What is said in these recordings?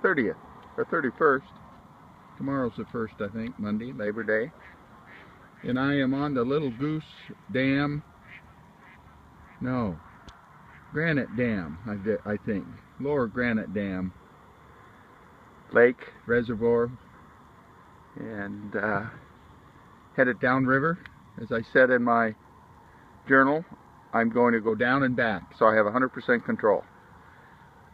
30th or 31st. Tomorrow's the 1st, I think, Monday, Labor Day. And I am on the Little Goose Dam. No, Granite Dam, I think. Lower Granite Dam. Lake, reservoir. And headed downriver. As I said in my journal, I'm going to go down and back, so I have 100% control.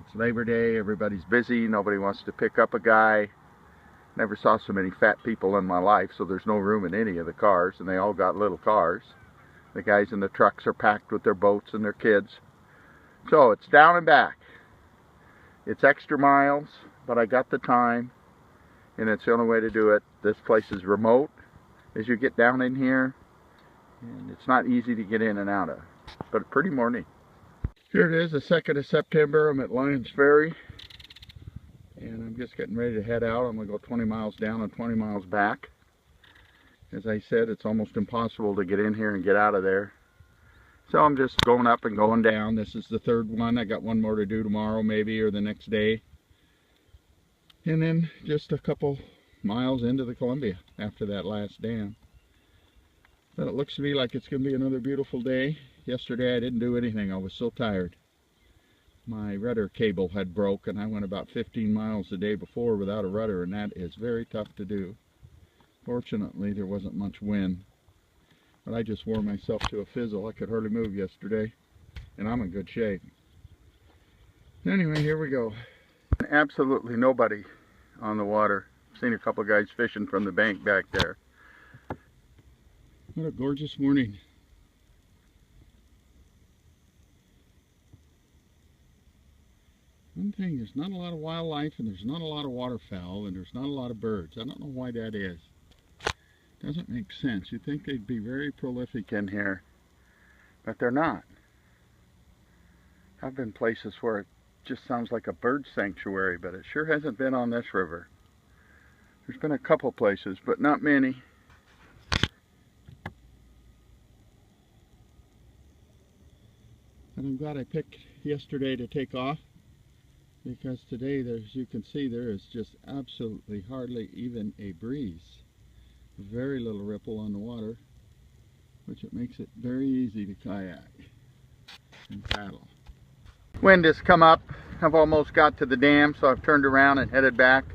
It's Labor Day, everybody's busy, nobody wants to pick up a guy. Never saw so many fat people in my life, so there's no room in any of the cars, and they all got little cars. The guys in the trucks are packed with their boats and their kids. So it's down and back. It's extra miles, but I got the time, and it's the only way to do it. This place is remote as you get down in here, and it's not easy to get in and out of, but a pretty morning. Here it is, the 2nd of September. I'm at Lyons Ferry, and I'm just getting ready to head out. I'm going to go 20 miles down and 20 miles back. As I said, it's almost impossible to get in here and get out of there. So I'm just going up and going down. This is the 3rd one. I got one more to do tomorrow maybe, or the next day. And then just a couple miles into the Columbia after that last dam. But it looks to me like it's going to be another beautiful day. Yesterday I didn't do anything. I was so tired. My rudder cable had broke, and I went about 15 miles the day before without a rudder, and that is very tough to do. Fortunately, there wasn't much wind, but I just wore myself to a fizzle. I could hardly move yesterday, and I'm in good shape. Anyway, here we go. Absolutely nobody on the water. Seen a couple guys fishing from the bank back there. What a gorgeous morning. One thing, there's not a lot of wildlife, and there's not a lot of waterfowl, and there's not a lot of birds. I don't know why that is. Doesn't make sense. You'd think they'd be very prolific in here, but they're not. I've been places where it just sounds like a bird sanctuary, but it sure hasn't been on this river. There's been a couple places, but not many. And I'm glad I picked yesterday to take off, because today, as you can see, there is just absolutely hardly even a breeze. Very little ripple on the water, which it makes it very easy to kayak and paddle. Wind has come up. I've almost got to the dam, so I've turned around and headed back.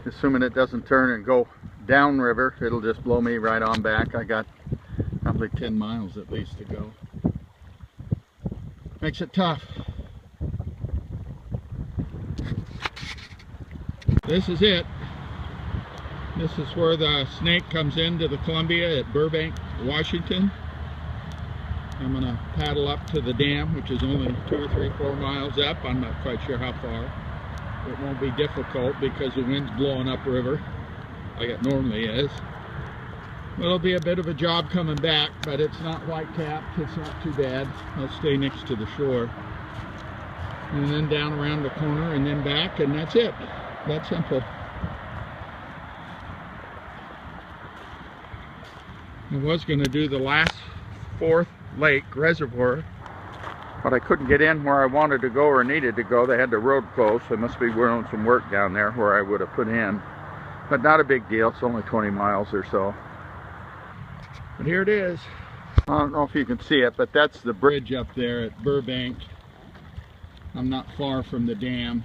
Assuming it doesn't turn and go downriver, it'll just blow me right on back. I got probably 10 miles at least to go. Makes it tough. This is it. This is where the Snake comes into the Columbia at Burbank, Washington. I'm going to paddle up to the dam, which is only 2 or 3, 4 miles up. I'm not quite sure how far. It won't be difficult because the wind's blowing upriver, like it normally is. It'll be a bit of a job coming back, but it's not white-capped. It's not too bad. I'll stay next to the shore. And then down around the corner and then back, and that's it. That simple. I was going to do the last 4th lake reservoir, but I couldn't get in where I wanted to go or needed to go. They had the road closed. They must be doing some work down there where I would have put in. But not a big deal. It's only 20 miles or so. But here it is. I don't know if you can see it, but that's the bridge up there at Burbank. I'm not far from the dam,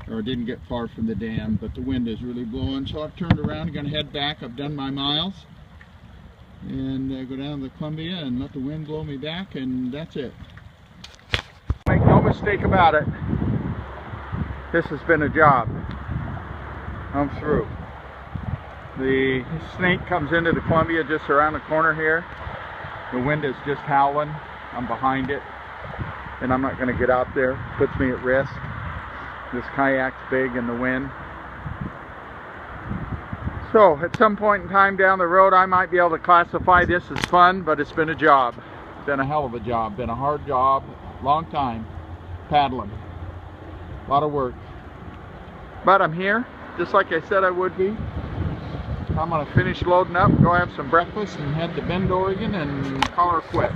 or didn't get far from the dam, but the wind is really blowing. So I've turned around, I'm going to head back. I've done my miles. And go down to the Columbia and let the wind blow me back, and that's it. Make no mistake about it, this has been a job. I'm through. The Snake comes into the Columbia just around the corner here. The wind is just howling. I'm behind it, and I'm not going to get out there. It puts me at risk. This kayak's big in the wind. So at some point in time down the road, I might be able to classify this as fun, but it's been a job. Been a hell of a job. Been a hard job. Long time paddling. A lot of work. But I'm here, just like I said I would be. I'm going to finish loading up, go have some breakfast, and head to Bend, Oregon, and call her quits.